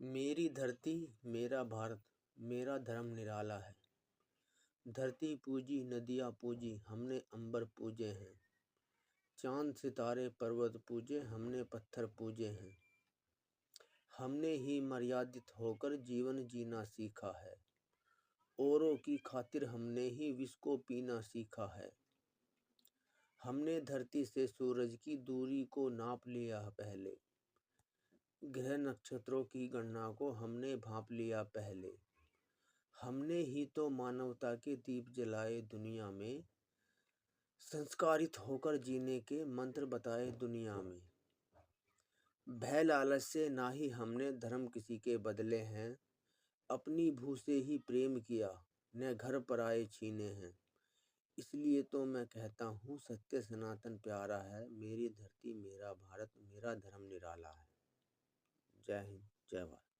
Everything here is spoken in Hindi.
मेरी धरती मेरा भारत, मेरा धर्म निराला है। धरती पूजी नदियाँ पूजी हमने अंबर पूजे हैं। चांद सितारे पर्वत पूजे हमने पत्थर पूजे हैं। हमने ही मर्यादित होकर जीवन जीना सीखा है। औरों की खातिर हमने ही विष को पीना सीखा है। हमने धरती से सूरज की दूरी को नाप लिया पहले। ग्रह नक्षत्रों की गणना को हमने भांप लिया पहले। हमने ही तो मानवता के दीप जलाए दुनिया में। संस्कारित होकर जीने के मंत्र बताए दुनिया में। भय लालच से ना ही हमने धर्म किसी के बदले हैं। अपनी भू से ही प्रेम किया, न घर पराए छीने हैं। इसलिए तो मैं कहता हूँ सत्य सनातन प्यारा है। मेरी धरती मेरा भारत, मेरा धर्म निराला है। जय हिंद, जय भारत।